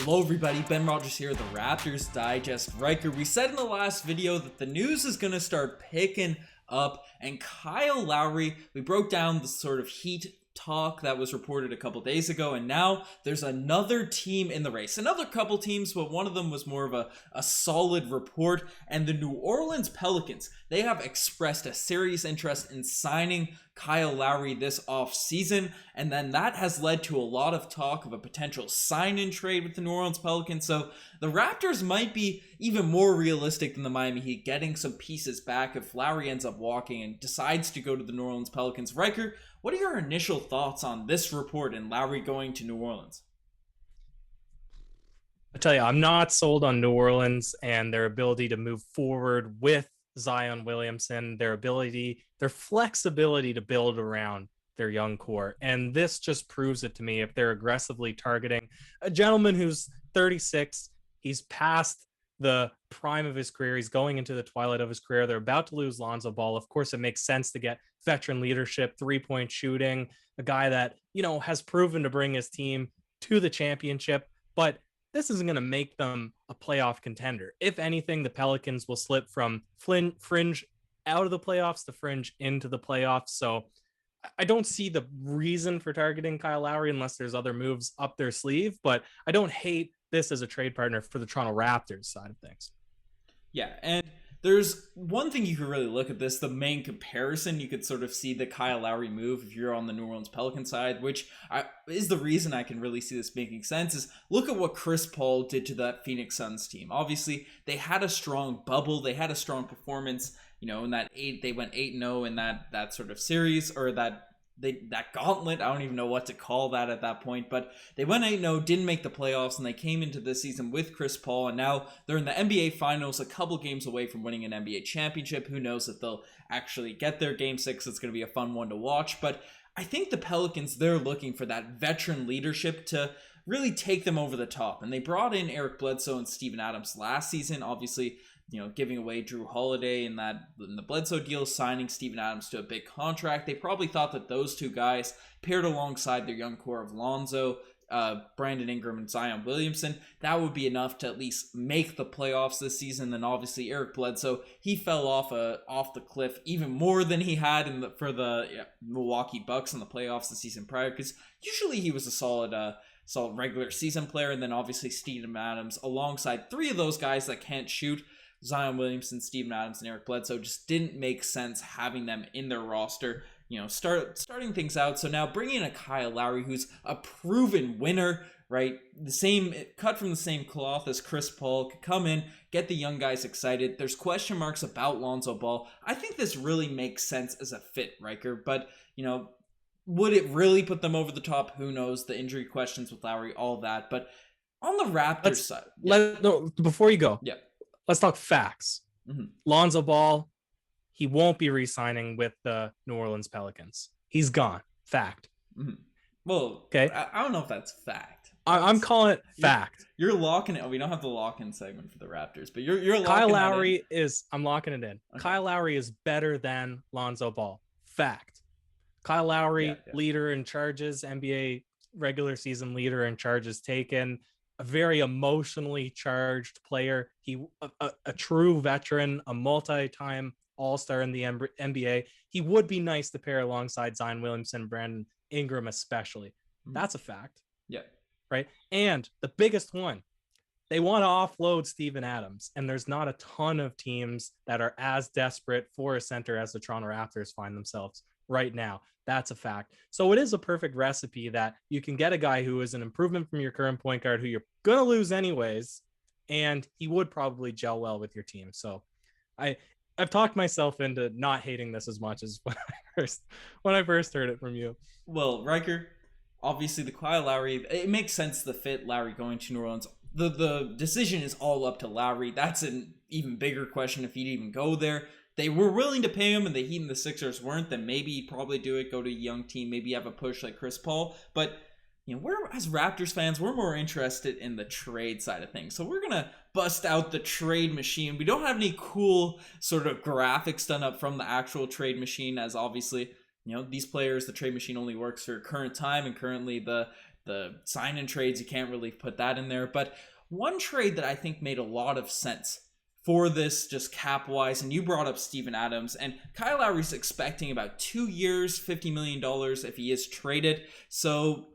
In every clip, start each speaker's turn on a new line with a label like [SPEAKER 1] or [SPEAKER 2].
[SPEAKER 1] Hello everybody, Ben Rogers here, the Raptors Digest Riker. We said in the last video that the news is going to start picking up, and Kyle Lowry, we broke down the sort of Heat talk that was reported a couple days ago, and now there's another team in the race. Another couple teams, but one of them was more of a solid report, and the New Orleans Pelicans, they have expressed a serious interest in signing Kyle Lowry this offseason, and then that has led to a lot of talk of a potential sign-in trade with the New Orleans Pelicans. So the Raptors might be even more realistic than the Miami Heat, getting some pieces back if Lowry ends up walking and decides to go to the New Orleans Pelicans. Riker, what are your initial thoughts on this report and Lowry going to New Orleans?
[SPEAKER 2] I tell you, I'm not sold on New Orleans and their ability to move forward with Zion Williamson, their flexibility to build around their young core. And this just proves it to me. If they're aggressively targeting a gentleman who's 36, he's past the prime of his career, he's going into the twilight of his career. They're about to lose Lonzo Ball. Of course, it makes sense to get veteran leadership, three-point shooting, a guy that, has proven to bring his team to the championship. But this isn't going to make them a playoff contender. If anything, the Pelicans will slip from fringe out of the playoffs to fringe into the playoffs. So I don't see the reason for targeting Kyle Lowry unless there's other moves up their sleeve, but I don't hate this as a trade partner for the Toronto Raptors side of things.
[SPEAKER 1] Yeah, and there's one thing you could really look at this, the main comparison, you could sort of see the Kyle Lowry move if you're on the New Orleans Pelican side, which is the reason I can really see this making sense, is look at what Chris Paul did to that Phoenix Suns team. Obviously, they had a strong bubble, they had a strong performance, in that they went 8-0 in that sort of series, or that gauntlet. I don't even know what to call that at that point, but they went 8-0, didn't make the playoffs, and they came into this season with Chris Paul, and now they're in the NBA Finals, a couple games away from winning an NBA championship. Who knows if they'll actually get their Game 6? It's going to be a fun one to watch, but I think the Pelicans, they're looking for that veteran leadership to really take them over the top, and they brought in Eric Bledsoe and Steven Adams last season, obviously, giving away Drew Holiday in the Bledsoe deal, signing Steven Adams to a big contract. They probably thought that those two guys, paired alongside their young core of Lonzo, Brandon Ingram, and Zion Williamson, that would be enough to at least make the playoffs this season. Then obviously Eric Bledsoe, he fell off the cliff even more than he had for the Milwaukee Bucks in the playoffs the season prior, because usually he was a solid regular season player. And then obviously Steven Adams, alongside three of those guys that can't shoot, Zion Williamson, Steven Adams, and Eric Bledsoe, just didn't make sense having them in their roster, starting things out. So now bringing in a Kyle Lowry, who's a proven winner, right? Cut from the same cloth as Chris Paul, could come in, get the young guys excited. There's question marks about Lonzo Ball. I think this really makes sense as a fit, Riker, but, would it really put them over the top? Who knows? The injury questions with Lowry, all that. But on the Raptors side...
[SPEAKER 2] Before you go...
[SPEAKER 1] Yeah.
[SPEAKER 2] Let's talk facts. Mm-hmm. Lonzo Ball, he won't be re-signing with the New Orleans Pelicans. He's gone. Fact.
[SPEAKER 1] Mm-hmm. Well, okay. I don't know if that's fact.
[SPEAKER 2] I'm calling it fact.
[SPEAKER 1] You're locking it. We don't have the lock-in segment for the Raptors, but you're locking
[SPEAKER 2] Kyle Lowry is. I'm locking it in. Okay. Kyle Lowry is better than Lonzo Ball. Fact. Kyle Lowry, leader in charges, NBA regular season leader in charges taken. A very emotionally charged player. He a true veteran, a multi-time all-star in the NBA. He would be nice to pair alongside Zion Williamson, Brandon Ingram especially. That's a fact.
[SPEAKER 1] Yeah.
[SPEAKER 2] Right? And the biggest one, they want to offload Steven Adams, and there's not a ton of teams that are as desperate for a center as the Toronto Raptors find themselves right now. That's a fact. So it is a perfect recipe that you can get a guy who is an improvement from your current point guard who you're going to lose anyways, and he would probably gel well with your team. So I've talked myself into not hating this as much as when I first heard it from you.
[SPEAKER 1] Well, Riker, obviously the Kyle Lowry, it makes sense the fit, Lowry going to New Orleans. The decision is all up to Lowry. That's an even bigger question if he'd even go there. They were willing to pay him, and the Heat and the Sixers weren't. Then maybe he'd probably do it, go to a young team, maybe have a push like Chris Paul. But, we're, as Raptors fans, we're more interested in the trade side of things. So we're going to bust out the trade machine. We don't have any cool sort of graphics done up from the actual trade machine, as obviously, these players, the trade machine only works for current time, and currently the the sign-in trades, you can't really put that in there. But one trade that I think made a lot of sense for this, just cap-wise, and you brought up Steven Adams, and Kyle Lowry's expecting about 2 years, $50 million if he is traded. So,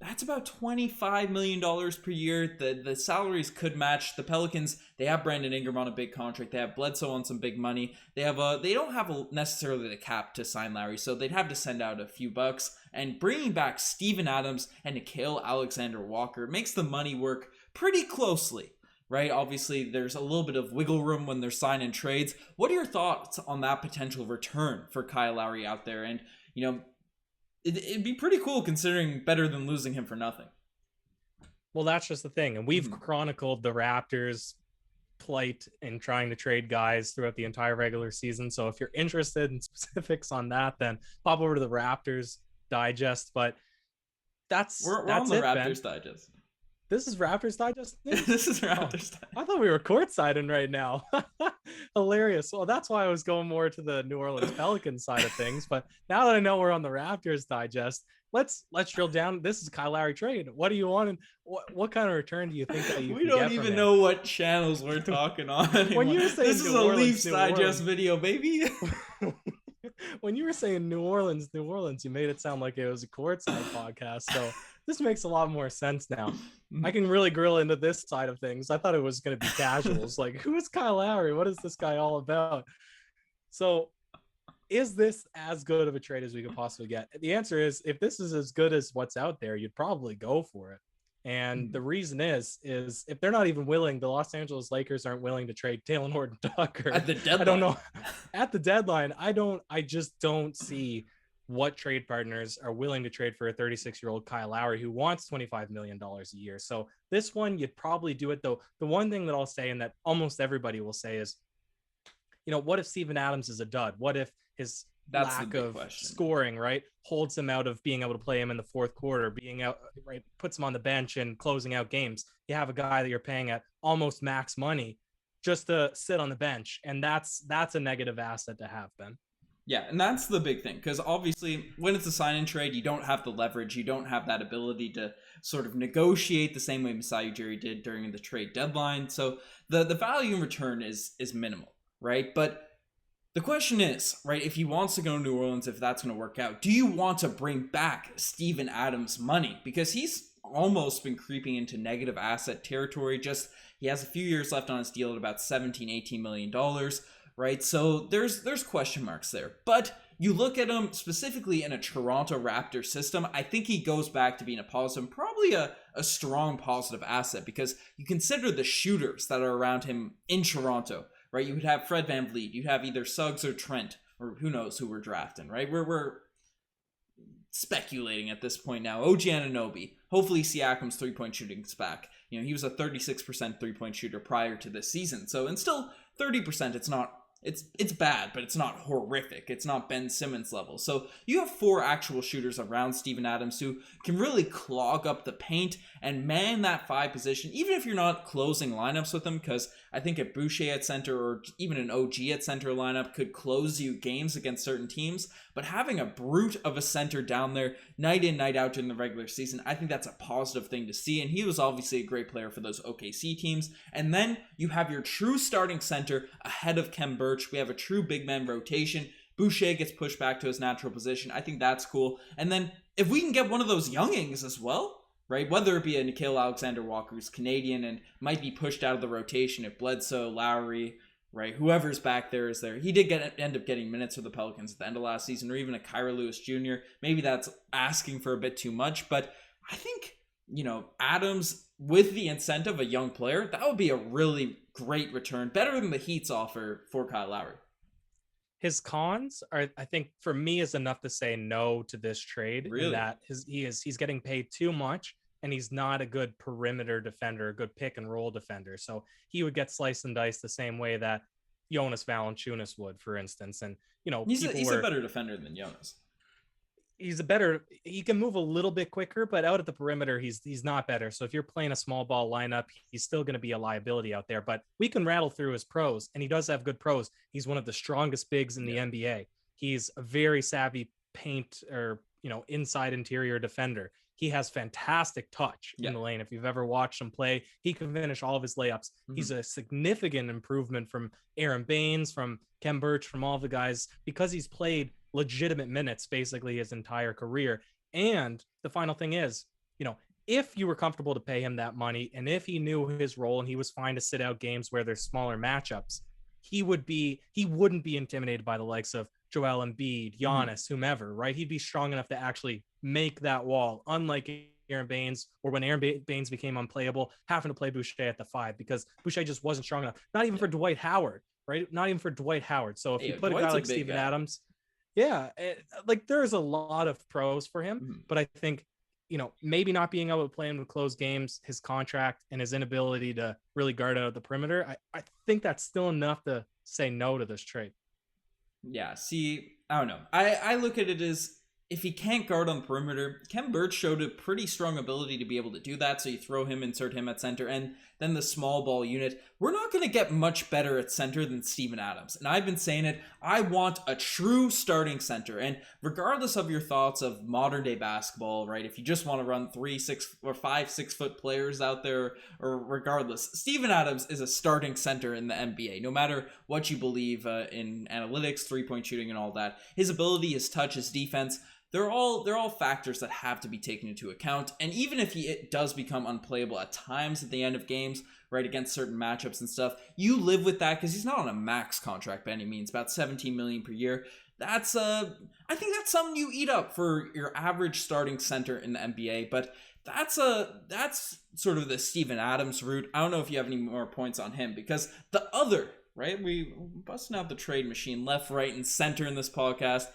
[SPEAKER 1] that's about $25 million per year. The salaries could match. The Pelicans, they have Brandon Ingram on a big contract. They have Bledsoe on some big money. They don't have necessarily the cap to sign Lowry, so they'd have to send out a few bucks. And bringing back Steven Adams and Nickeil Alexander-Walker makes the money work pretty closely, right? Obviously, there's a little bit of wiggle room when they're signing trades. What are your thoughts on that potential return for Kyle Lowry out there? And, it'd be pretty cool considering better than losing him for nothing.
[SPEAKER 2] Well, that's just the thing. And we've chronicled the Raptors' plight in trying to trade guys throughout the entire regular season. So if you're interested in specifics on that, then pop over to the Raptors Digest. But
[SPEAKER 1] we're on the Raptors Digest.
[SPEAKER 2] This is Raptors Digest?
[SPEAKER 1] This is Raptors Digest.
[SPEAKER 2] I thought we were courtsiding right now. Hilarious. Well, that's why I was going more to the New Orleans Pelicans side of things. But now that I know we're on the Raptors Digest, let's drill down. This is Kyle Lowry trade. What do you want? And what kind of return do you think that you
[SPEAKER 1] we
[SPEAKER 2] can
[SPEAKER 1] don't
[SPEAKER 2] get
[SPEAKER 1] even
[SPEAKER 2] from
[SPEAKER 1] know what channels we're talking on anymore.
[SPEAKER 2] When you were saying
[SPEAKER 1] this is a Leafs Digest video, baby.
[SPEAKER 2] When you were saying New Orleans, you made it sound like it was a courtside podcast. So this makes a lot more sense now. I can really grill into this side of things. I thought it was going to be casuals. Like, who is Kyle Lowry? What is this guy all about? So is this as good of a trade as we could possibly get? The answer is, if this is as good as what's out there, you'd probably go for it. And the reason is if they're not even willing, the Los Angeles Lakers aren't willing to trade Taylor Horton-Tucker.
[SPEAKER 1] At the deadline.
[SPEAKER 2] I don't know. At the deadline, I just don't see what trade partners are willing to trade for a 36-year-old Kyle Lowry who wants $25 million a year. So this one, you'd probably do it, though. The one thing that I'll say, and that almost everybody will say, is, what if Steven Adams is a dud? What if his lack of scoring, right, holds him out of being able to play him in the fourth quarter, being out, right, puts him on the bench and closing out games? You have a guy that you're paying at almost max money just to sit on the bench, and that's a negative asset to have, Ben.
[SPEAKER 1] Yeah, and that's the big thing, because obviously when it's a sign-in trade, you don't have the leverage, you don't have that ability to sort of negotiate the same way Masai Ujiri did during the trade deadline. So the value in return is minimal, right? But the question is, right, if he wants to go to New Orleans, if that's going to work out, do you want to bring back Steven Adams' money? Because he's almost been creeping into negative asset territory. Just, he has a few years left on his deal at about $17-18 million. Right, so there's question marks there. But you look at him specifically in a Toronto Raptors system, I think he goes back to being a positive, probably a strong positive asset, because you consider the shooters that are around him in Toronto, right? You would have Fred VanVleet, you'd have either Suggs or Trent, or who knows who we're drafting, right? We're speculating at this point now. OG Anunoby, hopefully Siakam's three-point shooting's back. He was a 36% three-point shooter prior to this season, so, and still 30%, it's bad, but it's not horrific. It's not Ben Simmons level. So you have 4 actual shooters around Steven Adams who can really clog up the paint and man that 5 position, even if you're not closing lineups with them, because I think a Boucher at center or even an OG at center lineup could close you games against certain teams. But having a brute of a center down there night in, night out during the regular season, I think that's a positive thing to see. And he was obviously a great player for those OKC teams. And then you have your true starting center ahead of Khem Birch. We have a true big man rotation. Boucher gets pushed back to his natural position. I think that's cool. And then if we can get one of those youngings as well, right, whether it be a Nickeil Alexander-Walker who's Canadian and might be pushed out of the rotation if Bledsoe, Lowry, right, whoever's back there is there. He did end up getting minutes for the Pelicans at the end of last season, or even a Kyra Lewis Jr. Maybe that's asking for a bit too much, but I think, Adams, with the incentive, a young player, that would be a really great return, better than the Heat's offer for Kyle Lowry.
[SPEAKER 2] His cons are, I think, for me, is enough to say no to this trade.
[SPEAKER 1] Really?
[SPEAKER 2] In that he's getting paid too much, and he's not a good perimeter defender, a good pick and roll defender. So he would get sliced and diced the same way that Jonas Valanciunas would, for instance. And
[SPEAKER 1] he's a better defender than Jonas.
[SPEAKER 2] He can move a little bit quicker, but out at the perimeter, he's not better. So if you're playing a small ball lineup, he's still going to be a liability out there, but we can rattle through his pros, and he does have good pros. He's one of the strongest bigs in the NBA. He's a very savvy paint or, inside interior defender. He has fantastic touch in the lane. If you've ever watched him play, he can finish all of his layups. He's a significant improvement from Aaron Baines, from Kem Birch, from all the guys, because he's played legitimate minutes basically his entire career. And the final thing is, if you were comfortable to pay him that money, and if he knew his role and he was fine to sit out games where there's smaller matchups, he wouldn't be intimidated by the likes of Joel Embiid, Giannis, whomever, right? He'd be strong enough to actually make that wall, unlike Aaron Baines, or when Aaron Baines became unplayable, having to play Boucher at the 5 because Boucher just wasn't strong enough. Not even for Dwight Howard, right? Not even for Dwight Howard. So if you put Dwight's a guy like Steven Adams, there's a lot of pros for him, but I think, maybe not being able to play him with close games, his contract, and his inability to really guard out the perimeter, I think that's still enough to say no to this trade.
[SPEAKER 1] Yeah, see, I don't know. I look at it as, if he can't guard on the perimeter, Kem Birch showed a pretty strong ability to be able to do that, so you throw him, insert him at center, and then the small ball unit. We're not going to get much better at center than Steven Adams, and I've been saying it, I want a true starting center, and regardless of your thoughts of modern day basketball, right, if you just want to run 3, 6, or 5, 6 foot players out there, or regardless, Steven Adams is a starting center in the NBA, no matter what you believe in analytics, 3-point shooting, and all that. His ability, his touch, his defense, they're all factors that have to be taken into account. And even if it does become unplayable at times at the end of games, right, against certain matchups and stuff, you live with that because he's not on a max contract by any means, about $17 million per year. I think that's something you eat up for your average starting center in the NBA. But that's sort of the Steven Adams route. I don't know if you have any more points on him, because the other, right, we busting out the trade machine left, right, and center in this podcast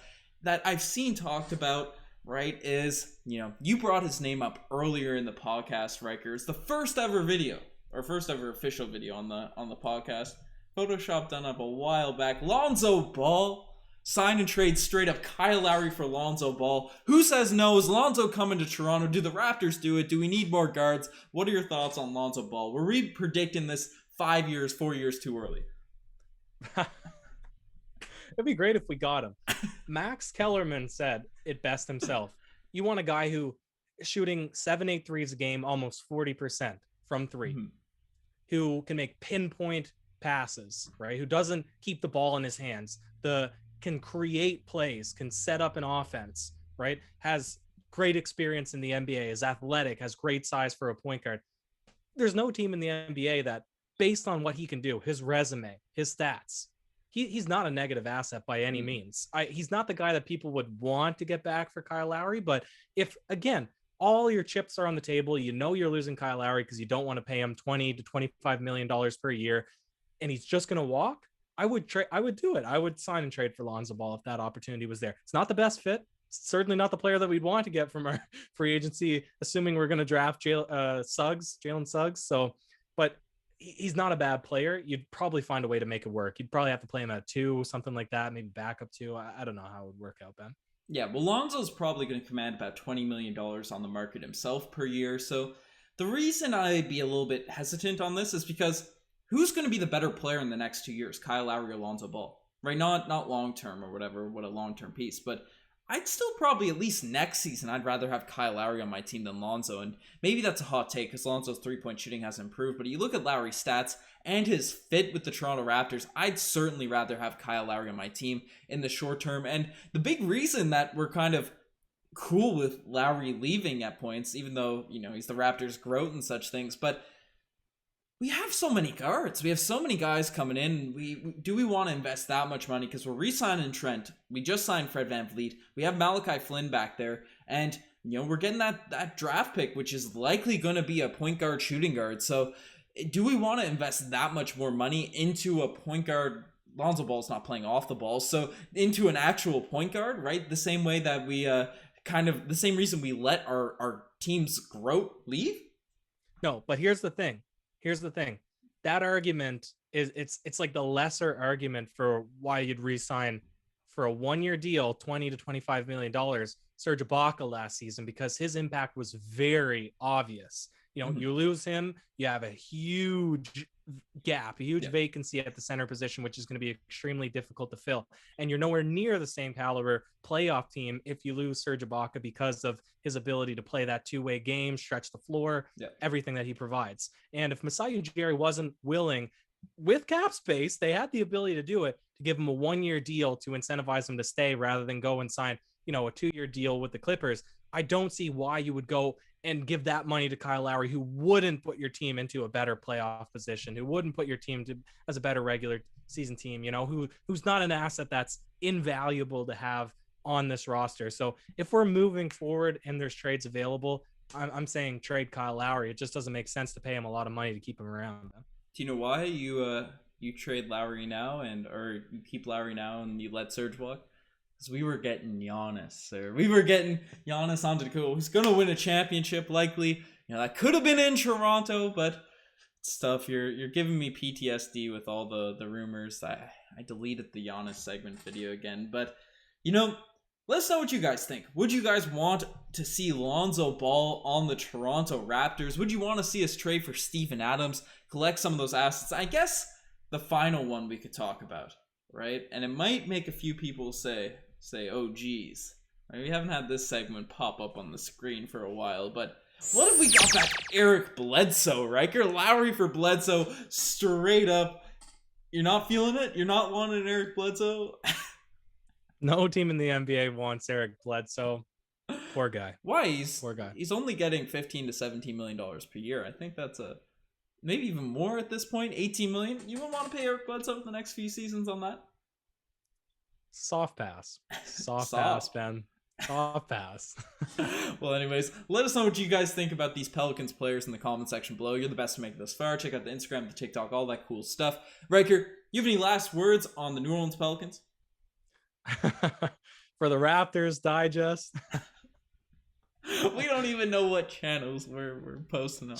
[SPEAKER 1] that I've seen talked about, right, is, you brought his name up earlier in the podcast, Ryker. It's the first ever official video on the podcast. Photoshop done up a while back. Lonzo Ball, sign and trade straight up Kyle Lowry for Lonzo Ball. Who says no? Is Lonzo coming to Toronto? Do the Raptors do it? Do we need more guards? What are your thoughts on Lonzo Ball? Were we predicting this 4 years too early?
[SPEAKER 2] It'd be great if we got him. Max Kellerman said it best himself. You want a guy who is shooting 7-8 threes a game, almost 40% from 3, who can make pinpoint passes, right? Who doesn't keep the ball in his hands, can create plays, can set up an offense, right? Has great experience in the NBA, is athletic, has great size for a point guard. There's no team in the NBA that, based on what he can do, his resume, his stats, he's not a negative asset by any means. He's not the guy that people would want to get back for Kyle Lowry. But if, again, all your chips are on the table, you're losing Kyle Lowry because you don't want to pay him $20 to $25 million per year, and he's just going to walk, I would do it. I would sign and trade for Lonzo Ball if that opportunity was there. It's not the best fit. It's certainly not the player that we'd want to get from our free agency, assuming we're going to draft Jalen Suggs. So, but he's not a bad player. You'd probably find a way to make it work. You'd probably have to play him at 2, something like that, maybe backup 2. I don't know how it would work out, Ben.
[SPEAKER 1] Yeah, well, Lonzo's probably going to command about $20 million on the market himself per year. So the reason I'd be a little bit hesitant on this is because who's going to be the better player in the next 2 years, Kyle Lowry or Lonzo Ball? Right? Not long-term or whatever, what a long-term piece, but I'd still probably, at least next season, I'd rather have Kyle Lowry on my team than Lonzo. And maybe that's a hot take because Lonzo's 3-point shooting has improved. But you look at Lowry's stats and his fit with the Toronto Raptors, I'd certainly rather have Kyle Lowry on my team in the short term. And the big reason that we're kind of cool with Lowry leaving at points, even though, he's the Raptors' growth and such things, but we have so many guards. We have so many guys coming in. Do we want to invest that much money? Because we're re-signing Trent. We just signed Fred VanVleet. We have Malachi Flynn back there. And, we're getting that draft pick, which is likely going to be a point guard, shooting guard. So do we want to invest that much more money into a point guard? Lonzo Ball's not playing off the ball. So into an actual point guard, right? The same way that we the same reason we let our team's growth leave?
[SPEAKER 2] No, but here's the thing. That argument is it's like the lesser argument for why you'd re-sign for a 1-year deal, $20 to $25 million, Serge Ibaka last season, because his impact was very obvious. You lose him, you have a huge gap, a huge vacancy at the center position, which is going to be extremely difficult to fill. And you're nowhere near the same caliber playoff team if you lose Serge Ibaka because of his ability to play that two-way game, stretch the floor, everything that he provides. And if Masai Ujiri wasn't willing, with cap space, they had the ability to do it, to give him a 1-year deal to incentivize him to stay rather than go and sign, a 2-year deal with the Clippers. I don't see why you would go and give that money to Kyle Lowry, who wouldn't put your team into a better playoff position, who wouldn't put your team as a better regular season team, who's not an asset that's invaluable to have on this roster. So if we're moving forward and there's trades available, I'm saying trade Kyle Lowry. It just doesn't make sense to pay him a lot of money to keep him around.
[SPEAKER 1] Do you know why you trade Lowry now or you keep Lowry now and you let Serge walk? Because we were getting Giannis, sir. We were getting Giannis Antetokounmpo, who's gonna win a championship likely. That could have been in Toronto, but stuff. You're giving me PTSD with all the rumors. I deleted the Giannis segment video again, but let us know what you guys think. Would you guys want to see Lonzo Ball on the Toronto Raptors? Would you want to see us trade for Steven Adams, collect some of those assets? I guess the final one we could talk about, right? And it might make a few people say, oh, geez. Right? We haven't had this segment pop up on the screen for a while, but what if we got back Eric Bledsoe, Riker? Lowry for Bledsoe, straight up. You're not feeling it? You're not wanting Eric Bledsoe?
[SPEAKER 2] No team in the NBA wants Eric Bledsoe. Poor guy.
[SPEAKER 1] Why?
[SPEAKER 2] Poor guy.
[SPEAKER 1] He's only getting $15 to $17 million per year. I think that's maybe even more at this point. $18 million. You wouldn't want to pay Eric Bledsoe for the next few seasons on that?
[SPEAKER 2] Soft pass. Soft pass, Ben. Soft pass.
[SPEAKER 1] Well, anyways, let us know what you guys think about these Pelicans players in the comment section below. You're the best to make it this far. Check out the Instagram, the TikTok, all that cool stuff. Riker, you have any last words on the New Orleans Pelicans?
[SPEAKER 2] For the Raptors Digest.
[SPEAKER 1] We don't even know what channels we're posting on.